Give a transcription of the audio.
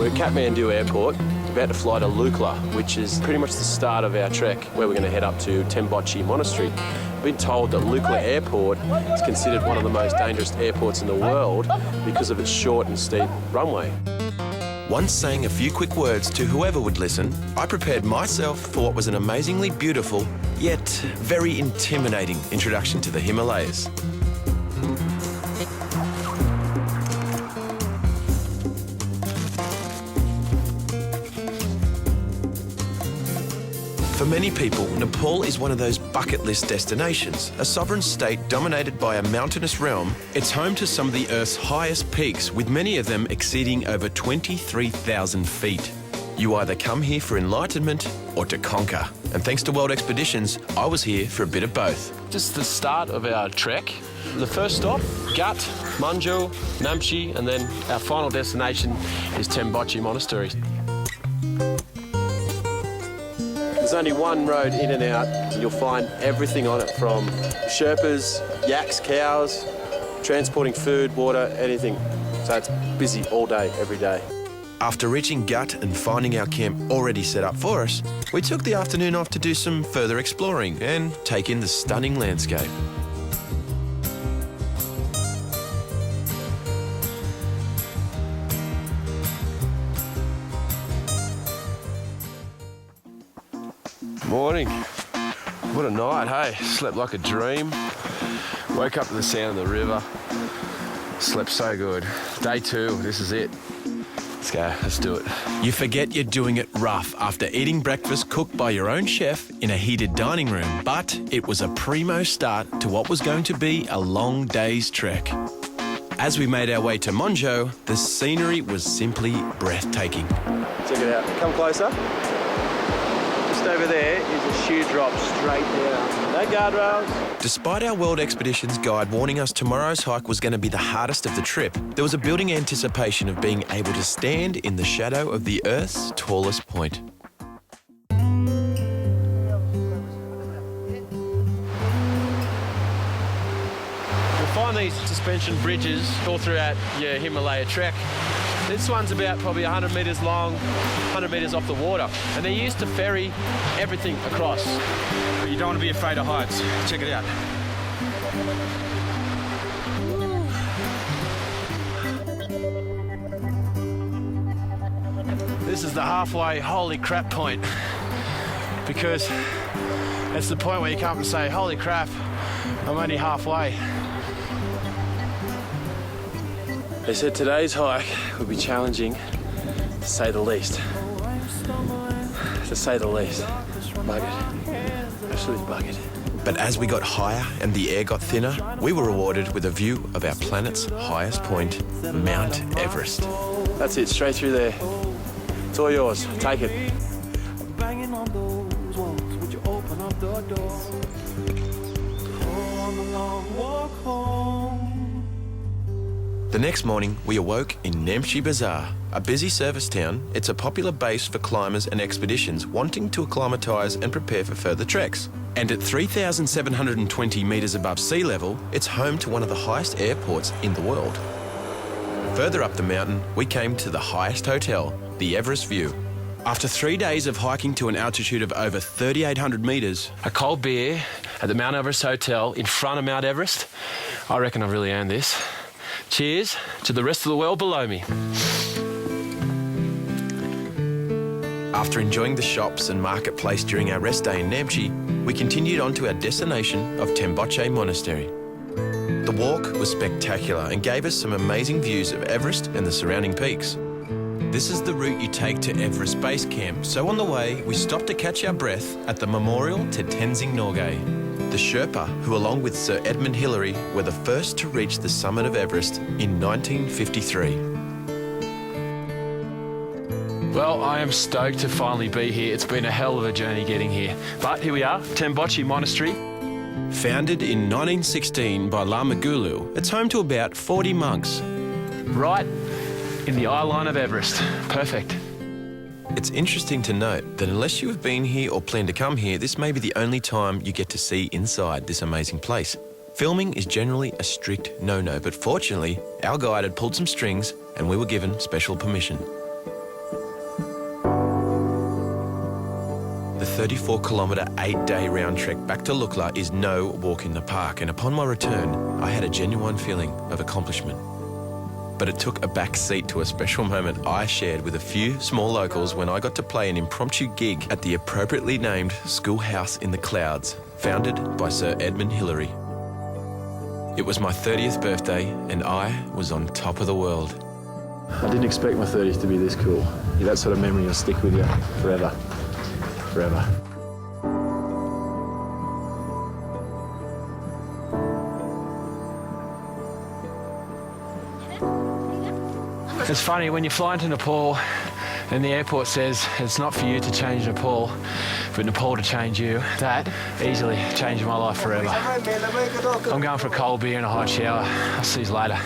We're at Kathmandu Airport, about to fly to Lukla, which is pretty much the start of our trek, where we're going to head up to Tembochi Monastery. We've been told that Lukla Airport is considered one of the most dangerous airports in the world because of its short and steep runway. Once saying a few quick words to whoever would listen, I prepared myself for what was an amazingly beautiful, yet very intimidating introduction to the Himalayas. For many people, Nepal is one of those bucket list destinations. A sovereign state dominated by a mountainous realm, it's home to some of the Earth's highest peaks, with many of them exceeding over 23,000 feet. You either come here for enlightenment or to conquer. And thanks to World Expeditions, I was here for a bit of both. Just the start of our trek. The first stop, Gut, Manjo, Namche, and then our final destination is Tembochi Monastery. There's only one road in and out, and you'll find everything on it, from Sherpas, yaks, cows, transporting food, water, anything. So it's busy all day, every day. After reaching Gut and finding our camp already set up for us, we took the afternoon off to do some further exploring and take in the stunning landscape. Morning. What a night, hey? Slept like a dream. Woke up to the sound of the river. Slept so good. Day 2, this is it. Let's go, let's do it. You forget you're doing it rough after eating breakfast cooked by your own chef in a heated dining room, but it was a primo start to what was going to be a long day's trek. As we made our way to Monjo, the scenery was simply breathtaking. Check it out. Come closer. Just over there is a sheer drop straight down. No guardrails. Despite our World Expeditions guide warning us tomorrow's hike was going to be the hardest of the trip, there was a building anticipation of being able to stand in the shadow of the Earth's tallest point. You'll find these suspension bridges all throughout your Himalaya trek. This one's about probably 100 metres long, 100 metres off the water, and they're used to ferry everything across. But you don't want to be afraid of heights. Check it out. This is the halfway holy crap point, because it's the point where you come up and say, holy crap, I'm only halfway. They said today's hike would be challenging, to say the least. To say the least. Buggered. Absolutely buggered. But as we got higher and the air got thinner, we were rewarded with a view of our planet's highest point, Mount Everest. That's it, straight through there. It's all yours. Take it. Banging on those walls, would you open up the door? On the long walk home. The next morning, we awoke in Namche Bazaar, a busy service town. It's a popular base for climbers and expeditions wanting to acclimatise and prepare for further treks. And at 3,720 metres above sea level, it's home to one of the highest airports in the world. Further up the mountain, we came to the highest hotel, the Everest View. After 3 days of hiking to an altitude of over 3,800 metres, A cold beer at the Mount Everest Hotel in front of Mount Everest. I reckon I've really earned this. Cheers to the rest of the world below me. after enjoying the shops and marketplace during our rest day in Namche, we continued on to our destination of Tembochi Monastery. The walk was spectacular and gave us some amazing views of Everest and the surrounding peaks. This is the route you take to Everest Base Camp, so on the way we stopped to catch our breath at the memorial to Tenzing Norgay, the Sherpa who, along with Sir Edmund Hillary, were the first to reach the summit of Everest in 1953. Well, I am stoked to finally be here. It's been a hell of a journey getting here. But here we are, Tembochi Monastery. Founded in 1916 by Lama Gulu, it's home to about 40 monks. Right in the eye line of Everest. Perfect. It's interesting to note that unless you have been here or plan to come here, this may be the only time you get to see inside this amazing place. Filming is generally a strict no-no, but fortunately, our guide had pulled some strings and we were given special permission. 34-kilometre, 8-day round trek back to Lukla is no walk in the park, and upon my return, I had a genuine feeling of accomplishment. But it took a back seat to a special moment I shared with a few small locals when I got to play an impromptu gig at the appropriately named Schoolhouse in the Clouds, founded by Sir Edmund Hillary. It was my 30th birthday and I was on top of the world. I didn't expect my 30th to be this cool. Yeah, that sort of memory will stick with you forever. Forever. It's funny, when you fly into Nepal and the airport says it's not for you to change Nepal, but Nepal to change you, that easily changed my life forever. I'm going for a cold beer and a hot shower. I'll see you later.